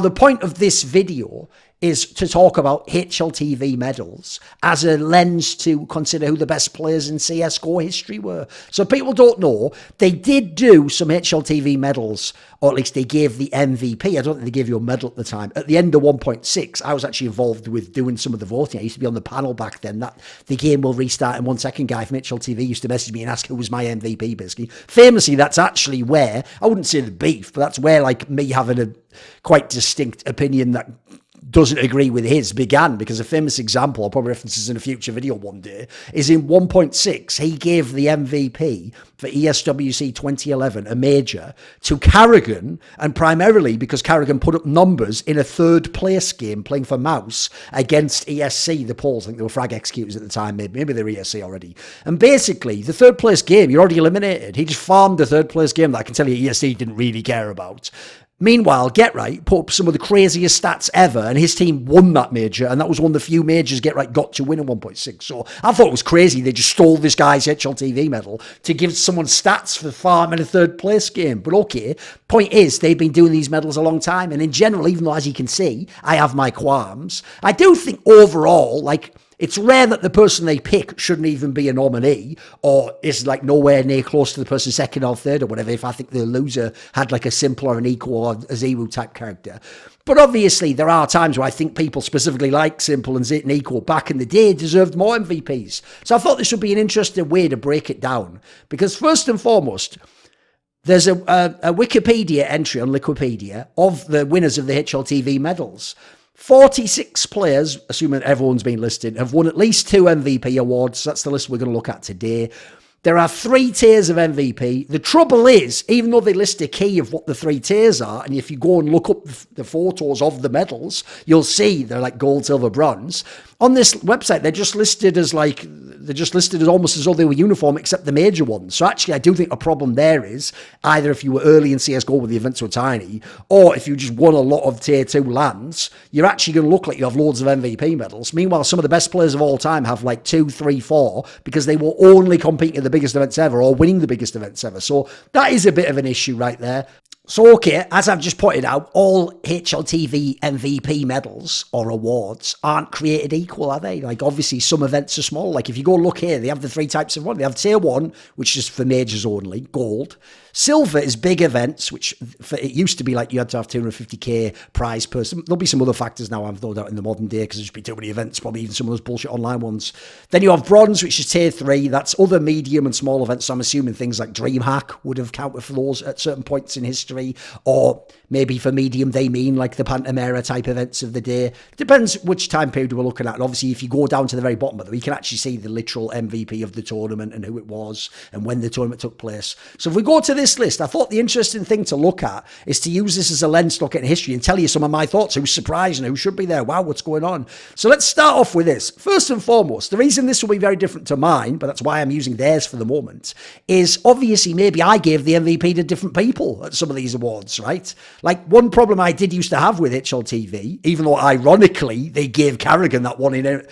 The point of this video is to talk about HLTV medals as a lens to consider who the best players in CSGO history were. So people don't know, they did do some HLTV medals, or at least they gave the MVP. I don't think they gave you a medal at the time. At the end of 1.6, I was actually involved with doing some of the voting. I used to be on the panel back then. That the game will restart in 1 second. Guy from HLTV used to message me and ask who was my MVP, basically. Famously, that's actually where, I wouldn't say the beef, but that's where like me having a quite distinct opinion that doesn't agree with his began, because a famous example, I'll probably reference this in a future video one day, is in 1.6, he gave the MVP for ESWC 2011, a major, to Carrigan, and primarily because Carrigan put up numbers in a third place game playing for Mouse against ESC, the Poles. I think they were frag executors at the time, maybe they were ESC already. And basically, the third place game, you're already eliminated. He just farmed the third place game that I can tell you ESC didn't really care about. Meanwhile, Get Right put up some of the craziest stats ever, and his team won that major, and that was one of the few majors Get Right got to win in 1.6. So I thought it was crazy. They just stole this guy's HLTV medal to give someone stats for farm in a third place game. But okay, point is, they've been doing these medals a long time, and in general, even though, as you can see, I have my qualms, I do think overall, like, it's rare that the person they pick shouldn't even be a nominee or is like nowhere near close to the person second or third or whatever, if I think the loser had like a simple or an equal or a ZywOo type character. But obviously there are times where I think people specifically like Simple and Zit and Equal back in the day deserved more MVPs. So I thought this would be an interesting way to break it down, because first and foremost, there's a Wikipedia entry on Liquipedia of the winners of the HLTV medals. 46 players, assuming everyone's been listed, have won at least 2 MVP awards. That's the list we're going to look at today. There are 3 tiers of MVP. The trouble is, even though they list a key of what the 3 tiers are, and if you go and look up the photos of the medals, you'll see they're like gold, silver, bronze. On this website, they're just listed as almost as though they were uniform, except the major ones. So actually, I do think a problem there is either if you were early in CSGO where the events were tiny, or if you just won a lot of tier 2 lands, you're actually going to look like you have loads of MVP medals. Meanwhile, some of the best players of all time have like 2, 3, 4 because they were only competing at the biggest events ever or winning the biggest events ever. So that is a bit of an issue right there. So, okay, as I've just pointed out, all HLTV MVP medals or awards aren't created equal, are they? Like, obviously, some events are small. Like, if you go look here, they have the 3 types of one. They have tier 1, which is for majors only, gold. Silver is big events, which it used to be like you had to have 250k prize person. There'll be some other factors now, I've no doubt, in the modern day, because there's just been too many events, probably even some of those bullshit online ones. Then you have bronze, which is tier 3. That's other medium and small events. So I'm assuming things like DreamHack would have counted for those at certain points in history, or maybe for medium they mean like the Pantamera type events of the day. Depends which time period we're looking at. And obviously, if you go down to the very bottom of it, we can actually see the literal MVP of the tournament and who it was and when the tournament took place. So if we go to this list, I thought the interesting thing to look at is to use this as a lens to look at history and tell you some of my thoughts, who's surprised and who should be there. Wow, what's going on? So let's start off with this. First and foremost, the reason this will be very different to mine, but that's why I'm using theirs for the moment, is obviously maybe I gave the MVP to different people at some of these awards, right? Like, one problem I did used to have with HLTV, even though ironically they gave Carrigan that one in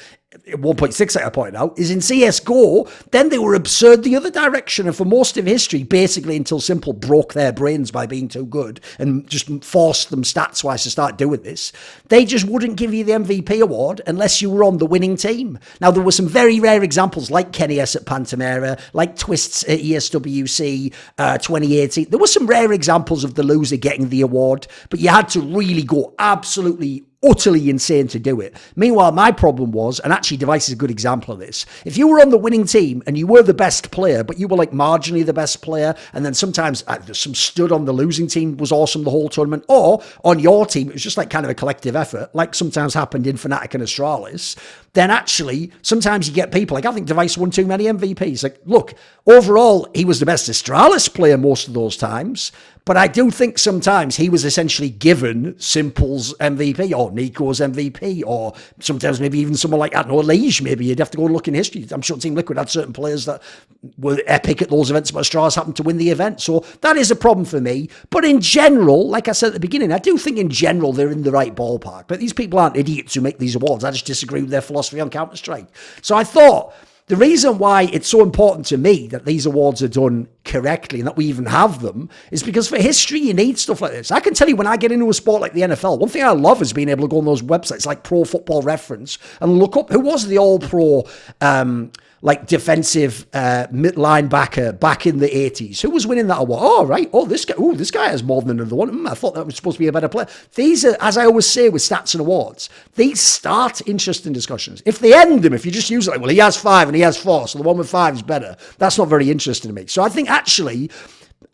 1.6, like I pointed out, is in CSGO, then they were absurd the other direction. And for most of history, basically until Simple broke their brains by being too good and just forced them stats-wise to start doing this, they just wouldn't give you the MVP award unless you were on the winning team. Now, there were some very rare examples like Kenny S at Pantamera, like Twists at ESWC 2018. There were some rare examples of the loser getting the award, but you had to really go absolutely utterly insane to do it. Meanwhile, my problem was, and actually Device is a good example of this, if you were on the winning team and you were the best player, but you were like marginally the best player, and then sometimes some stud on the losing team was awesome the whole tournament, or on your team, it was just like kind of a collective effort, like sometimes happened in Fnatic and Astralis, then actually, sometimes you get people, like I think Device won too many MVPs. Like, look, overall, he was the best Astralis player most of those times, but I do think sometimes he was essentially given Simple's MVP or Nico's MVP, or sometimes maybe even someone like, I don't know, Lige, maybe you'd have to go and look in history. I'm sure Team Liquid had certain players that were epic at those events, but Astralis happened to win the event. So that is a problem for me. But in general, like I said at the beginning, I do think in general they're in the right ballpark. But these people aren't idiots who make these awards. I just disagree with their philosophy on Counter-Strike. So I thought, the reason why it's so important to me that these awards are done correctly and that we even have them is because for history, you need stuff like this. I can tell you when I get into a sport like the NFL, one thing I love is being able to go on those websites like Pro Football Reference and look up who was the all-pro like defensive linebacker back in the 80s. Who was winning that award? Oh, right. Oh, this guy has more than another one. I thought that was supposed to be a better player. These are, as I always say with stats and awards, these start interesting discussions. If they end them, if you just use it like, well, he has 5 and he has 4, so the one with 5 is better, that's not very interesting to me. So I think actually,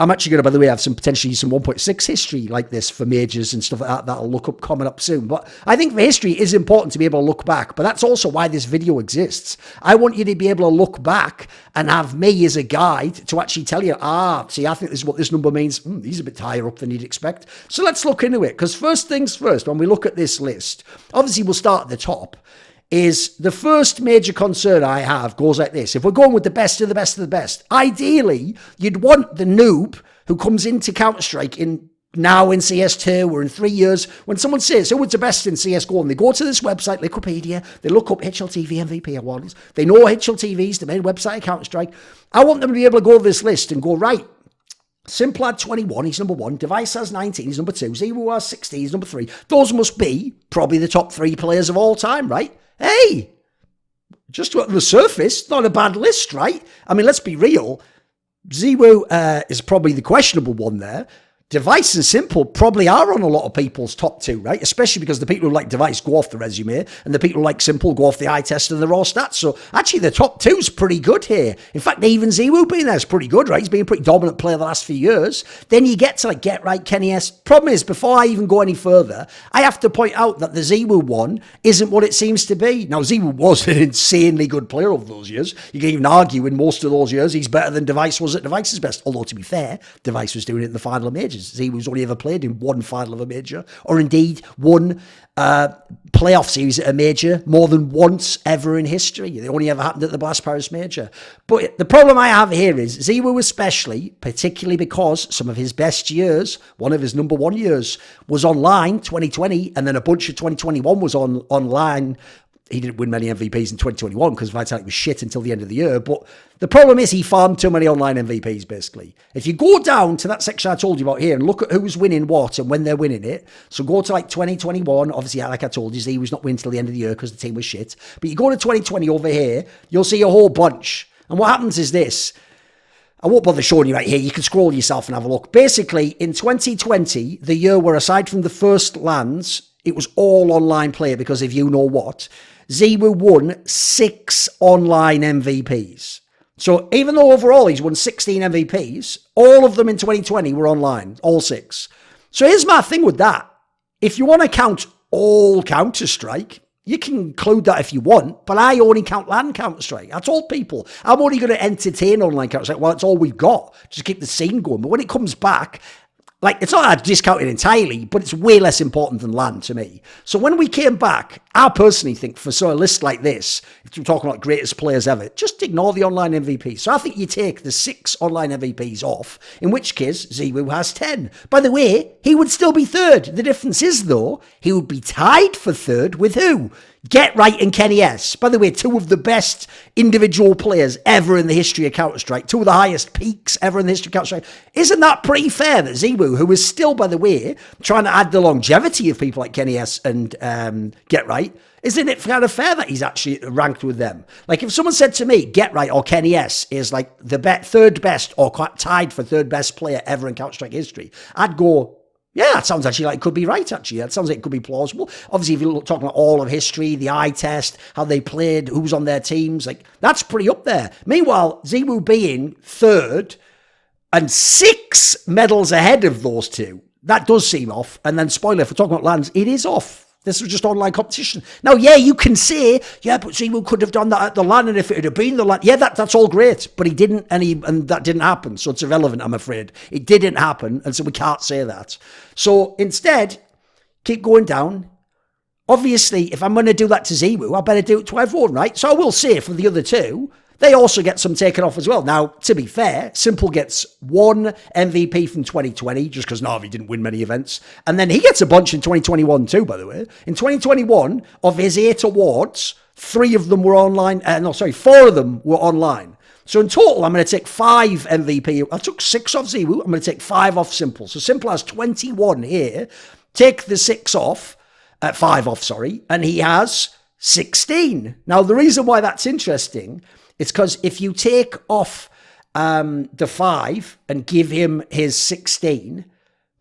I'm actually going to, by the way, have potentially some 1.6 history like this for majors and stuff like that that'll look up coming up soon. But I think for history, it is important to be able to look back. But that's also why this video exists. I want you to be able to look back and have me as a guide to actually tell you, see, I think this is what this number means. He's a bit higher up than you'd expect. So let's look into it. Because first things first, when we look at this list, obviously we'll start at the top. Is the first major concern I have goes like this. If we're going with the best of the best of the best, ideally, you'd want the noob who comes into Counter-Strike now in CS2 or in 3 years, when someone says, who was the best in CSGO, and they go to this website, Wikipedia, they look up HLTV MVP awards, they know HLTV's the main website of Counter-Strike. I want them to be able to go to this list and go, right, Simple had 21, he's number 1. Device has 19, he's number 2. ZywOo has 16, he's number 3. Those must be probably the top 3 players of all time, right? Hey, just on the surface, not a bad list, right? I mean, let's be real. ZywOo is probably the questionable one there. Device and Simple probably are on a lot of people's top 2, right? Especially because the people who like Device go off the resume and the people who like Simple go off the eye test and the raw stats. So actually the top 2's pretty good here. In fact, even ZywOo being there is pretty good, right? He's been a pretty dominant player the last few years. Then you get to like Get Right, Kenny S. Problem is, before I even go any further, I have to point out that the ZywOo one isn't what it seems to be. Now, ZywOo was an insanely good player over those years. You can even argue in most of those years he's better than Device was at Device's best. Although, to be fair, Device was doing it in the final of majors. ZywOo's only ever played in one final of a major, or indeed one playoff series at a major more than once ever in history. It only ever happened at the Blast Paris major. But the problem I have here is ZywOo especially, particularly because some of his best years, one of his number 1 years, was online, 2020, and then a bunch of 2021 was online. He didn't win many MVPs in 2021 because Vitality was shit until the end of the year. But the problem is he farmed too many online MVPs, basically. If you go down to that section I told you about here and look at who's winning what and when they're winning it. So go to like 2021. Obviously, like I told you, he was not winning till the end of the year because the team was shit. But you go to 2020 over here, you'll see a whole bunch. And what happens is this. I won't bother showing you right here. You can scroll yourself and have a look. Basically, in 2020, the year where aside from the first lands, it was all online play because if you know what, ZywOo won 6 online MVPs. So even though overall he's won 16 MVPs, all of them in 2020 were online, all 6. So here's my thing with that. If you want to count all Counter-Strike, you can include that if you want, but I only count LAN Counter-Strike. I told people, I'm only going to entertain online Counter-Strike. Well, it's all we've got. Just keep the scene going. But when it comes back, like, it's not that I discount it entirely, but it's way less important than LAN to me. So when we came back, I personally think for a list like this, if you're talking about greatest players ever, just ignore the online MVP. So I think you take the 6 online MVPs off, in which case ZywOo has 10. By the way, he would still be 3rd. The difference is, though, he would be tied for 3rd with who? Get Right and Kenny S. By the way, 2 of the best individual players ever in the history of Counter-Strike. 2 of the highest peaks ever in the history of Counter-Strike. Isn't that pretty fair that ZywOo, who is still, by the way, trying to add the longevity of people like Kenny S and Get Right, isn't it kind of fair that he's actually ranked with them? Like, if someone said to me, Get Right or Kenny S is like the 3rd best or quite tied for 3rd best player ever in Counter-Strike history, I'd go, yeah, that sounds actually like it could be right, actually. That sounds like it could be plausible. Obviously, if you're talking about all of history, the eye test, how they played, who's on their teams, like, that's pretty up there. Meanwhile, ZywOo being 3rd and 6 medals ahead of those 2, that does seem off. And then, spoiler, if we're talking about LANs, it is off. This was just online competition. Now, yeah, you can say, yeah, but ZywOo could have done that at the LAN, and if it had been the LAN, yeah, that's all great. But he didn't, and that didn't happen. So it's irrelevant, I'm afraid. It didn't happen, and so we can't say that. So instead, keep going down. Obviously, if I'm going to do that to ZywOo, I better do it to everyone, right? So I will say for the other 2, they also get some taken off as well. Now, to be fair, Simple gets 1 MVP from 2020, just because Na'Vi didn't win many events. And then he gets a bunch in 2021 too, by the way. In 2021, of his 8 awards, 4 of them were online. So in total, I'm going to take 5 MVP. I took 6 off ZywOo. I'm going to take 5 off Simple. So Simple has 21 here. Take the 5 off, and he has 16. Now, the reason why that's interesting is because if you take off the 5 and give him his 16,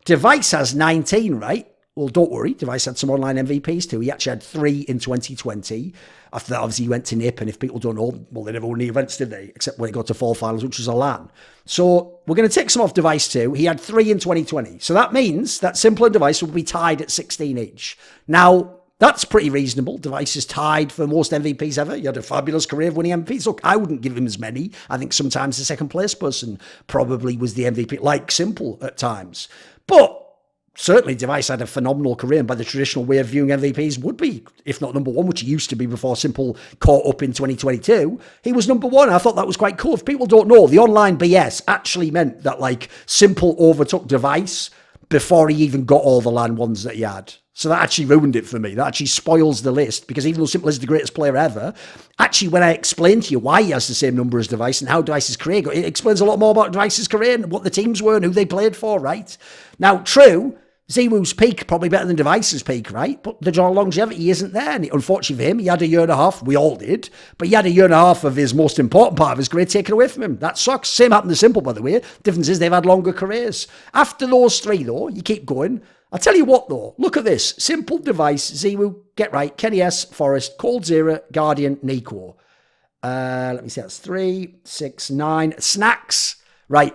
Device has 19, right? Well, don't worry. Device had some online MVPs too. He actually had 3 in 2020. After that, obviously, he went to NIP, and if people don't know, well, they never won the events, did they? Except when he got to Fall Finals, which was a LAN. So we're going to take some off Device too. He had 3 in 2020. So that means that Simple and Device will be tied at 16 each. Now, that's pretty reasonable. Device is tied for most MVPs ever. He had a fabulous career of winning MVPs. Look, I wouldn't give him as many. I think sometimes the second place person probably was the MVP, like Simple at times. But certainly, Device had a phenomenal career, and by the traditional way of viewing MVPs would be, if not number 1, which he used to be before Simple caught up in 2022. He was number 1. I thought that was quite cool. If people don't know, the online BS actually meant that, like, Simple overtook Device before he even got all the LAN ones that he had. So that actually ruined it for me. That actually spoils the list, because even though Simple is the greatest player ever, actually, when I explain to you why he has the same number as Device and how Device's career got, it explains a lot more about Device's career and what the teams were and who they played for, right? Now, true, ZywOo's peak probably better than Device's peak, right? But the longevity isn't there. And unfortunately for him, he had a year and a half. We all did. But he had a year and a half of his most important part of his career taken away from him. That sucks. Same happened to Simple, by the way. Difference is they've had longer careers. After those 3, though, you keep going. I'll tell you what, though. Look at this. Simple, Device, ZywOo, Get Right, Kenny S, Forest, Cold Zero, Guardian, Nico. Let me see. That's 3, 6, 9. Snacks. Right.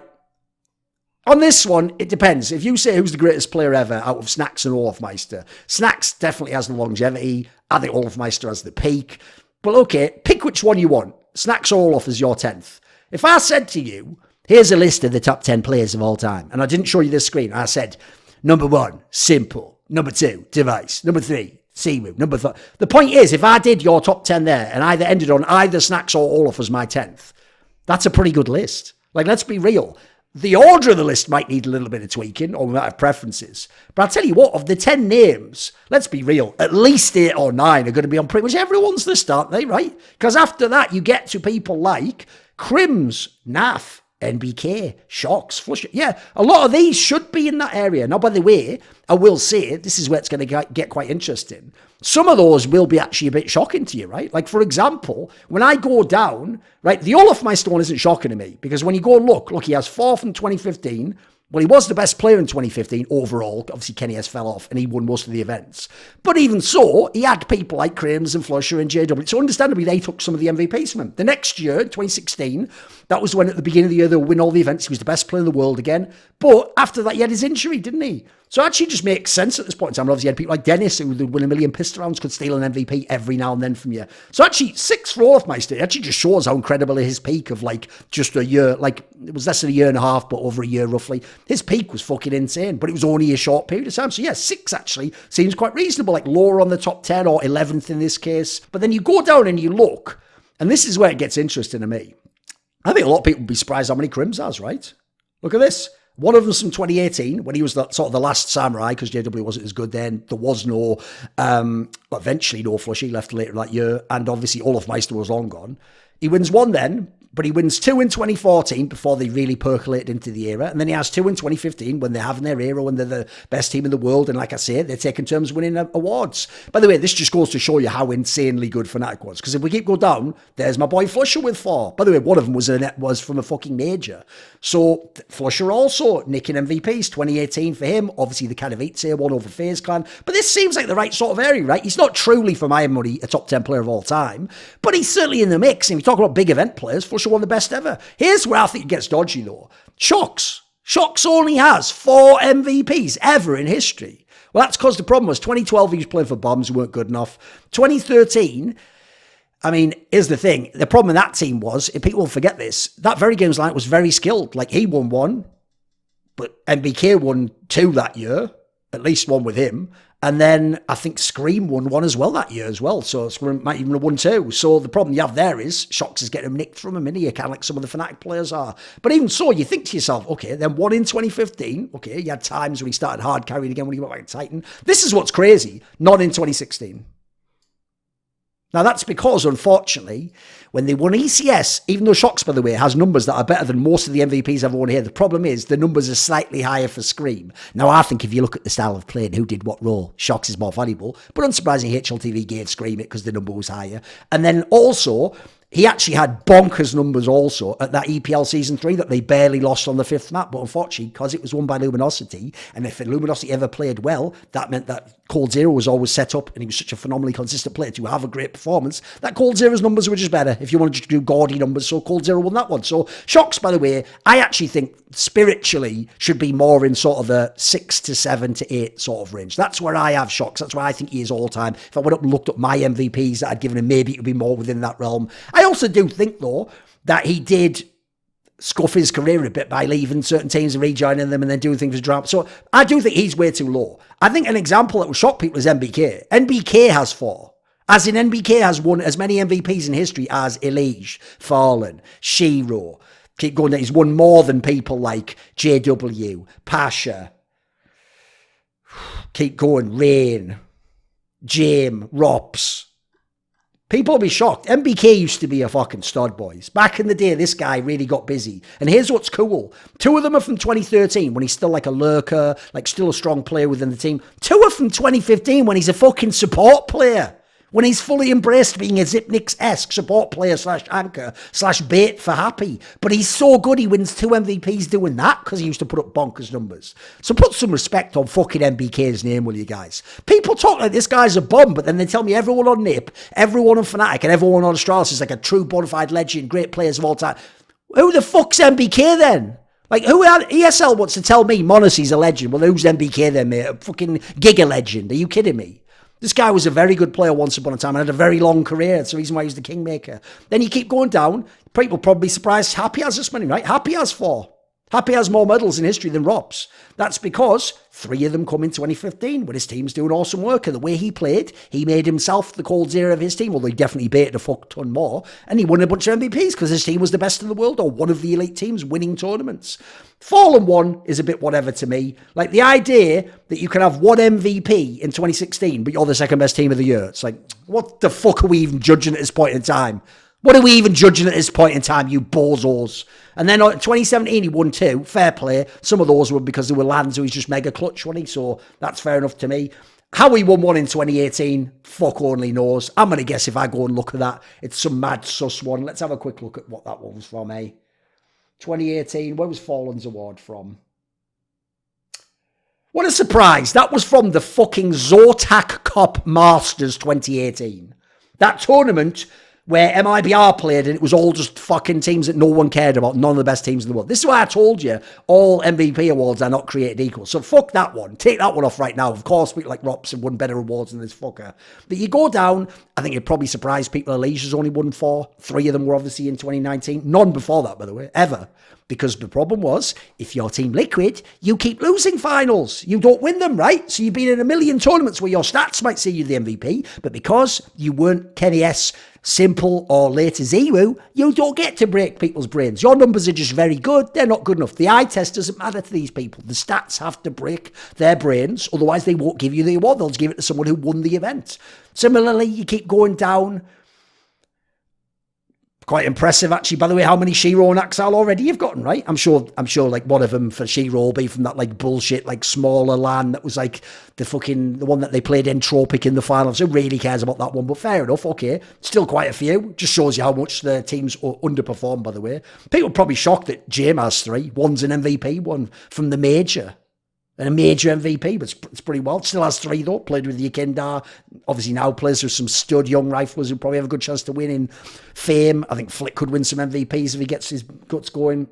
On this one, it depends. If you say who's the greatest player ever out of Snacks and Olofmeister, Snacks definitely has the longevity. I think Olofmeister has the peak. But okay, pick which one you want. Snacks or Olof is your 10th. If I said to you, here's a list of the top 10 players of all time, and I didn't show you this screen, I said, number 1, Simple. Number 2, Device. Number 3, ZywOo. Number 4. The point is, if I did your top 10 there and either ended on either Snacks or Olof as my 10th, that's a pretty good list. Like, let's be real. The order of the list might need a little bit of tweaking, or we might have preferences. But I'll tell you what, of the 10 names, let's be real, at least 8 or 9 are going to be on pretty much everyone's list, aren't they, right? Because after that, you get to people like Crims, Naf, NBK, Shocks, Flush. Yeah, a lot of these should be in that area. Now, by the way, I will say, this is where it's going to get quite interesting. Some of those will be actually a bit shocking to you, right? Like, for example, when I go down, right, the Olofmeister one isn't shocking to me, because when you go and look, he has 4th in 2015. Well, he was the best player in 2015 overall. Obviously, Kenny S fell off and he won most of the events. But even so, he had people like Crims and Flusher and JW. So understandably, they took some of the MVPs from him. The next year, 2016, that was when at the beginning of the year they would win all the events. He was the best player in the world again. But after that, he had his injury, didn't he? So it actually just makes sense at this point in time. And obviously, you had people like Dennis, who would win a million pistol rounds, could steal an MVP every now and then from you. So actually, 6 for Olofmeister, it actually just shows how incredible his peak of like just a year, like it was less than a year and a half, but over a year roughly. His peak was fucking insane, but it was only a short period of time. So yeah, 6 actually seems quite reasonable, like lower on the top 10 or 11th in this case. But then you go down and you look, and this is where it gets interesting to me. I think a lot of people would be surprised how many Crims has, right? Look at this. One of them's from 2018, when he was sort of the last samurai, because JW wasn't as good then. There was no, eventually no Flush. He left later that year. And obviously Olofmeister was long gone. He wins 1 then, but he wins 2 in 2014 before they really percolated into the era. And then he has 2 in 2015 when they're having their era, when they're the best team in the world. And like I say, they're taking turns winning awards. By the way, this just goes to show you how insanely good Fnatic was. Because if we keep going down, there's my boy Flusher with 4. By the way, one of them was from a fucking major. So Flusher also nicking MVPs, 2018 for him. Obviously the Katowice one over FaZe Clan. But this seems like the right sort of area, right? He's not truly, for my money, a top 10 player of all time. But he's certainly in the mix. And if you talk about big event players, Flusher one of the best ever. Here's where I think it gets dodgy though. Shocks. Shocks only has 4 MVPs ever in history. Well, that's because the problem was 2012 he was playing for Bombs who weren't good enough. 2013, I mean, here's the thing. The problem in that team was, if people will forget this, that very games line was very skilled. Like, he won 1, but MBK won 2 that year, at least 1 with him. And then I think Scream won 1 as well that year as well. So Scream might even have won 2. So the problem you have there is Shocks is getting him nicked from him, isn't he? Kind of like some of the Fnatic players are. But even so, you think to yourself, okay, then 1 in 2015. Okay, you had times when he started hard carrying again when he went back to Titan. This is what's crazy. Not in 2016. Now, that's because, unfortunately, when they won ECS, even though Shocks, by the way, has numbers that are better than most of the MVPs I've won here, the problem is the numbers are slightly higher for Scream. Now, I think if you look at the style of play and who did what role, Shocks is more valuable. But unsurprisingly, HLTV gave Scream it because the number was higher. And then also, he actually had bonkers numbers also at that EPL Season 3 that they barely lost on the 5th map. But unfortunately, because it was won by Luminosity, and if Luminosity ever played well, that meant that Cold Zero was always set up, and he was such a phenomenally consistent player to have a great performance, that Cold Zero's numbers were just better if you wanted to do gaudy numbers. So Cold Zero won that one. So Shocks, by the way, I actually think spiritually should be more in sort of the 6 to 7 to 8 sort of range. That's where I have Shocks. That's where I think he is all time. If I went up and looked up my MVPs that I'd given him, maybe it would be more within that realm. I also do think, though, that he did scuff his career a bit by leaving certain teams and rejoining them and then doing things with draft. So I do think he's way too low. I think an example that would shock people is NBK. NBK has 4. As in, NBK has won as many MVPs in history as Elige, Fallen, Shiro. Keep going. He's won more than people like JW, Pasha. Keep going. Rain, Jame, Rops. People will be shocked. MBK used to be a fucking stud, boys. Back in the day, this guy really got busy. And here's what's cool. 2 of them are from 2013, when he's still like a lurker, like still a strong player within the team. 2 are from 2015, when he's a fucking support player. When he's fully embraced being a Zipnix-esque support player / anchor / bait for Happy. But he's so good he wins 2 MVPs doing that because he used to put up bonkers numbers. So put some respect on fucking MBK's name, will you guys? People talk like this guy's a bum, but then they tell me everyone on NIP, everyone on Fnatic, and everyone on Astralis is like a true bona fide legend, great players of all time. Who the fuck's MBK then? Like, who ESL wants to tell me Monacy's a legend? Well, who's MBK then, mate? A fucking giga legend. Are you kidding me? This guy was a very good player once upon a time and had a very long career. That's the reason why he was the kingmaker. Then you keep going down. People probably surprised Happy has this many, right? Happy has 4. Happy has more medals in history than Rops. That's because 3 of them come in 2015 when his team's doing awesome work. And the way he played, he made himself the Cold Zero of his team, although he definitely baited a fuck ton more. And he won a bunch of MVPs because his team was the best in the world or one of the elite teams winning tournaments. Fallen 1 is a bit whatever to me. Like the idea that you can have 1 MVP in 2016, but you're the second best team of the year. It's like, what the fuck are we even judging at this point in time? What are we even judging at this point in time, you bozos? And then in 2017, he won 2. Fair play. Some of those were because they were lands who he's just mega clutch, wasn't he? So that's fair enough to me. How he won 1 in 2018, fuck only knows. I'm going to guess if I go and look at that, it's some mad sus one. Let's have a quick look at what that one was from, eh? 2018, where was Fallen's award from? What a surprise. That was from the fucking Zotac Cup Masters 2018. That tournament where MIBR played and it was all just fucking teams that no one cared about, none of the best teams in the world. This is why I told you all MVP awards are not created equal. So fuck that one. Take that one off right now. Of course, people like Rops have won better awards than this fucker. But you go down, I think it'd probably surprise people. Alicia's only won 4. 3 of them were obviously in 2019. None before that, by the way, ever. Because the problem was, if your team liquid, you keep losing finals. You don't win them, right? So you've been in a million tournaments where your stats might see you the MVP, but because you weren't Kenny S, Simple, or later ZywOo, you don't get to break people's brains. Your numbers are just very good. They're not good enough. The eye test doesn't matter to these people. The stats have to break their brains, otherwise they won't give you the award. They'll just give it to someone who won the event. Similarly, you keep going down. Quite impressive, actually, by the way, how many Shiro and Axal already you've gotten, right? I'm sure, like, one of them for Shiro will be from that, like, bullshit, like, smaller LAN that was, like, the one that they played Entropic in the finals. Who really cares about that one? But fair enough, okay. Still quite a few. Just shows you how much the teams underperform, by the way. People are probably shocked that Jame has 3. One's an MVP, one from the major. And a major MVP, but it's pretty well. Still has 3, though. Played with Yekindar. Obviously now plays with some stud young riflers who probably have a good chance to win in Fame. I think Flick could win some MVPs if he gets his guts going.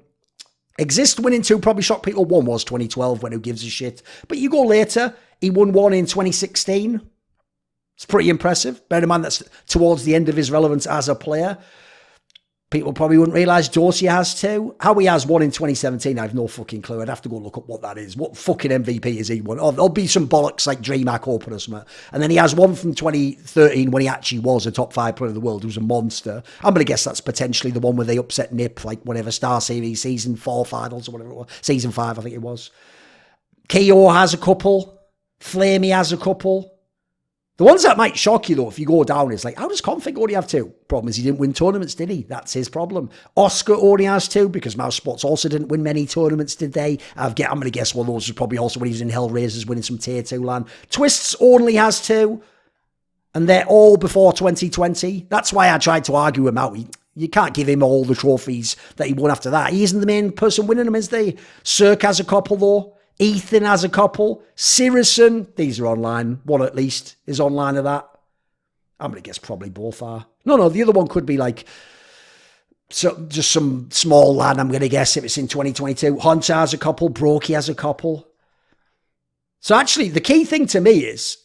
Exist winning 2 probably shocked people. 1 was 2012, when who gives a shit. But you go later, he won 1 in 2016. It's pretty impressive. Bear in mind that's towards the end of his relevance as a player. People probably wouldn't realise Dorsey has 2. How he has 1 in 2017, I have no fucking clue. I'd have to go look up what that is. What fucking MVP is he won? Oh, there'll be some bollocks like DreamHack Open or something. And then he has 1 from 2013 when he actually was a top 5 player in the world. He was a monster. I'm going to guess that's potentially the one where they upset Nip, like whatever, Star Series, Season 4 finals or whatever it was. Season 5, I think it was. Keo has a couple. Flamey has a couple. The ones that might shock you, though, if you go down, is like, how does Config only have 2? Problem is he didn't win tournaments, did he? That's his problem. Oscar only has 2 because Mouse Spots also didn't win many tournaments, did they? I'm going to guess one of those was probably also when he was in Hellraisers winning some Tier 2 land. Twists only has 2, and they're all before 2020. That's why I tried to argue him out. You can't give him all the trophies that he won after that. He isn't the main person winning them, is he? Cirque has a couple, though. Ethan has a couple. Sirison, these are online. One at least is online of that. I'm going to guess probably both are. No, the other one could be like just some small land, I'm going to guess, if it's in 2022. Hunter has a couple. Brokey has a couple. So actually, the key thing to me is,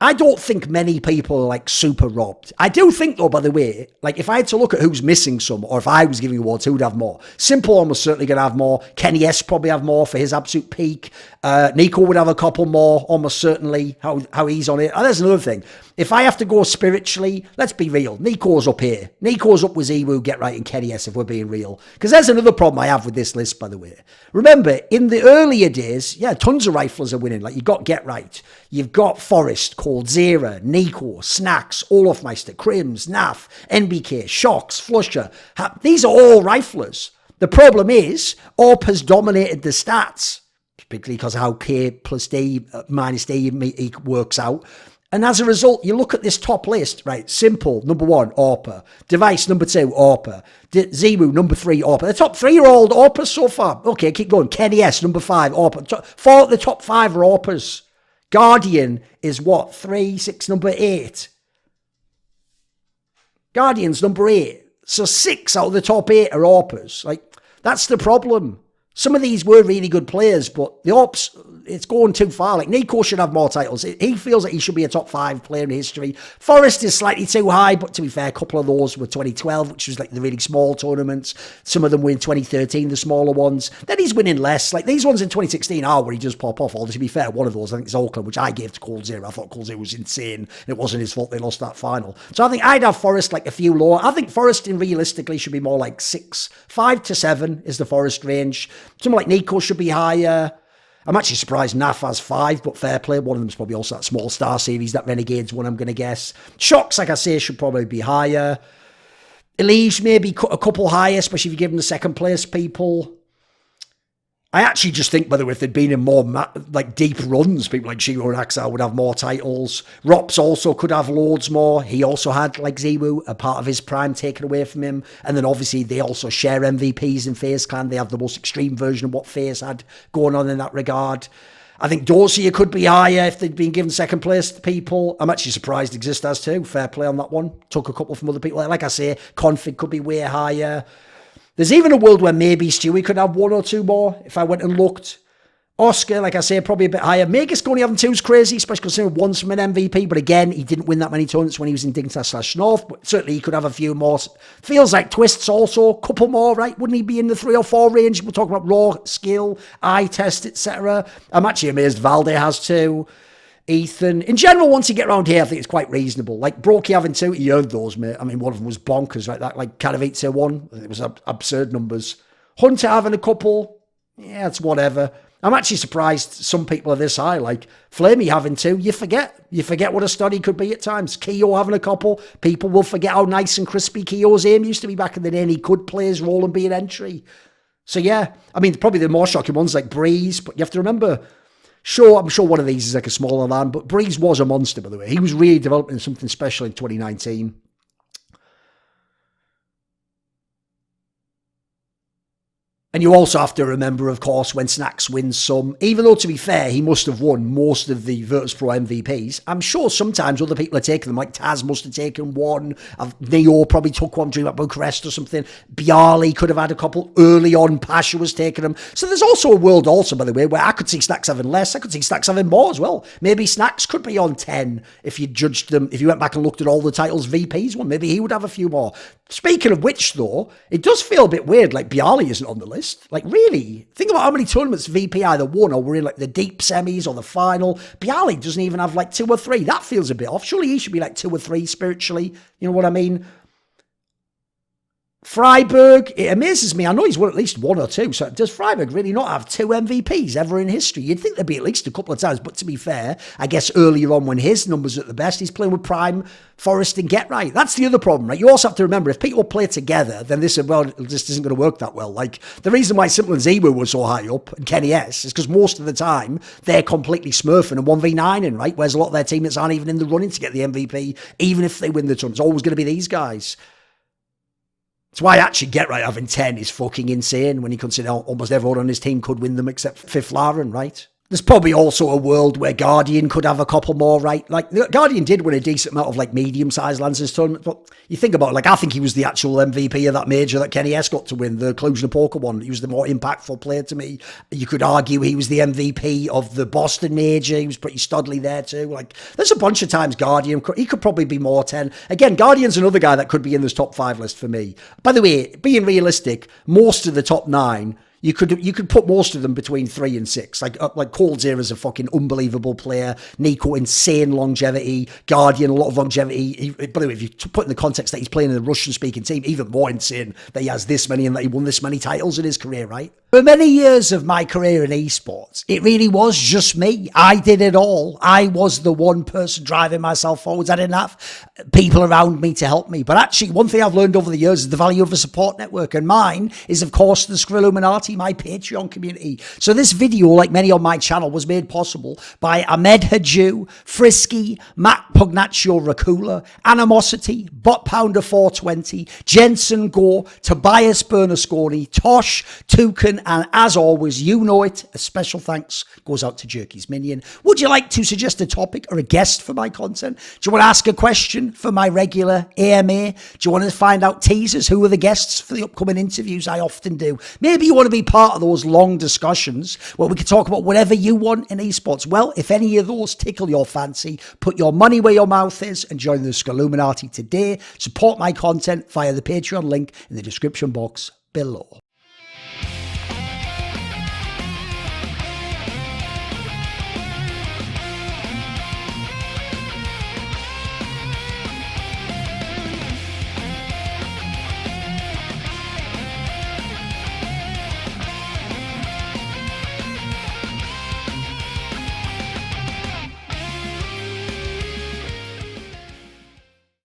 I don't think many people are like super robbed. I do think though, by the way, like if I had to look at who's missing some, or if I was giving awards, who would have more? Simple almost certainly going to have more. Kenny S probably have more for his absolute peak. Nico would have a couple more, almost certainly, how he's on it. And there's another thing. If I have to go spiritually, let's be real. Nico's up here. Nico's up with ZywOo, Get Right, and Kenny S, if we're being real. Because there's another problem I have with this list, by the way. Remember, in the earlier days, yeah, tons of riflers are winning. Like, you've got Get Right. You've got Forest, Cold Zera, Nico, Snacks, Olafmeister, Crims, NAF, NBK, Shocks, Flusher. These are all riflers. The problem is, AWP has dominated the stats, particularly because of how K plus D minus D works out. And as a result, you look at this top list, right? Simple, number 1, AWPer. Device, number 2, AWPer. ZywOo, number 3, AWPer. The top 3 are all AWPers so far. Okay, keep going. Kenny S, number 5, AWPer. 4 of the top 5 are AWPers. Guardian is what? 3, 6, number 8. Guardian's number 8. So 6 out of the top 8 are AWPers. Like, that's the problem. Some of these were really good players, but the AWPs, it's going too far. Like, Nico should have more titles. He feels like he should be a top 5 player in history. Forest is slightly too high, but to be fair, a couple of those were 2012, which was like the really small tournaments. Some of them were in 2013, the smaller ones. Then he's winning less. Like, these ones in 2016 are where he does pop off. Although, to be fair, one of those, I think, is Auckland, which I gave to Cold Zero. I thought Cold Zero was insane. It wasn't his fault they lost that final. So I think I'd have Forest like a few lower. I think Forest, realistically, should be more like 6. 5 to 7 is the Forest range. Someone like Nico should be higher. I'm actually surprised NAF has 5, but fair play. One of them's probably also that small star series, that Renegades one, I'm going to guess. Shocks, like I say, should probably be higher. Elise maybe a couple higher, especially if you give them the second place people. I actually just think, by the way, if they'd been in more like deep runs, people like Shiro and Axel would have more titles. Rops also could have loads more. He also had, like ZywOo, a part of his prime taken away from him. And then obviously they also share MVPs in FaZe Clan. They have the most extreme version of what FaZe had going on in that regard. I think Dozier could be higher if they'd been given second place to people. I'm actually surprised Exist has too. Fair play on that one. Took a couple from other people. Like I say, Config could be way higher. There's even a world where maybe Stewie could have 1 or 2 more if I went and looked. Oscar, like I say, probably a bit higher. Magus only having 2 is crazy, especially considering one's from an MVP. But again, he didn't win that many tournaments when he was in Dignitas/North. But certainly he could have a few more. Feels like Twists also, a couple more, right? Wouldn't he be in the 3 or 4 range? We're talking about raw skill, eye test, etc. I'm actually amazed Valde has 2. Ethan. In general, once you get around here, I think it's quite reasonable. Like, Brokey having 2, he earned those, mate. I mean, one of them was bonkers, right? That, like, Caravite 1. It was absurd numbers. Hunter having a couple. Yeah, it's whatever. I'm actually surprised some people are this high. Like, Flamey having 2. You forget. You forget what a study could be at times. Keo having a couple. People will forget how nice and crispy Keo's aim used to be back in the day, and he could play his role and be an entry. So, yeah. I mean, probably the more shocking ones like Breeze, but you have to remember... Sure, I'm sure one of these is like a smaller land, but Breeze was a monster, by the way. He was really developing something special in 2019. And you also have to remember, of course, when Snacks wins some, even though, to be fair, he must have won most of the Virtus.pro MVPs, I'm sure sometimes other people are taking them, like Taz must have taken one, Neo probably took one, Dream at Bucharest or something, Bialy could have had a couple, early on Pasha was taking them. So there's also a world also, by the way, where I could see Snacks having less, I could see Snacks having more as well. Maybe Snacks could be on 10 if you judged them, if you went back and looked at all the titles VPs won, maybe he would have a few more. Speaking of which, though, it does feel a bit weird, like Bialy isn't on the list. Like, really? Think about how many tournaments VP either won or were in, like, the deep semis or the final. Bialy doesn't even have, like, 2 or 3. That feels a bit off. Surely he should be, like, 2 or 3 spiritually. You know what I mean? Freiburg, it amazes me. I know he's won at least one or two. So does Freiburg really not have two MVPs ever in history? You'd think there'd be at least a couple of times. But to be fair, I guess earlier on when his numbers are at the best, he's playing with Prime, Forest and Get Right. That's the other problem, right? You also have to remember, if people play together, then this just isn't going to work that well. Like, the reason why Simple and ZywOo were so high up, and Kenny S, is because most of the time, they're completely smurfing and 1v9ing, right? Whereas a lot of their teammates aren't even in the running to get the MVP, even if they win the tournament. It's always going to be these guys. That's why actually Get Right having 10 is fucking insane when you consider almost everyone on his team could win them except Fifth Lauren, right? There's probably also a world where Guardian could have a couple more, right? Like, Guardian did win a decent amount of, like, medium-sized Lancers tournament, but you think about it, like, I think he was the actual MVP of that major that Kenny S got to win, the Cluj-Napoca one. He was the more impactful player to me. You could argue he was the MVP of the Boston major. He was pretty studly there, too. Like, there's a bunch of times Guardian, he could probably be more 10. Again, Guardian's another guy that could be in this top 5 list for me. By the way, being realistic, most of the top 9... You could put most of them between 3 and 6. Like Cold Zera's a fucking unbelievable player. Nico, insane longevity. Guardian, a lot of longevity. By the way, if you put in the context that he's playing in a Russian-speaking team, even more insane that he has this many and that he won this many titles in his career, right? For many years of my career in esports, it really was just me. I did it all. I was the one person driving myself forwards. I didn't have people around me to help me. But actually, one thing I've learned over the years is the value of a support network. And mine is, of course, the Skrilluminati, my Patreon community. So this video, like many on my channel, was made possible by Ahmed Hadjou, Frisky, Matt Pugnatio Rajcula, Animosity, Bot Pounder 420, Jensen Goh, Tobias Bernasconi, Tosh, Torin, and as always, you know it, a special thanks goes out to Jerky's Minion. Would you like to suggest a topic or a guest for my content? Do you want to ask a question for my regular AMA? Do you want to find out teasers? Who are the guests for the upcoming interviews? I often do. Maybe you want to be part of those long discussions where we can talk about whatever you want in esports. Well, if any of those tickle your fancy, put your money where your mouth is and join the Skrilluminati today. Support my content via the Patreon link in the description box below.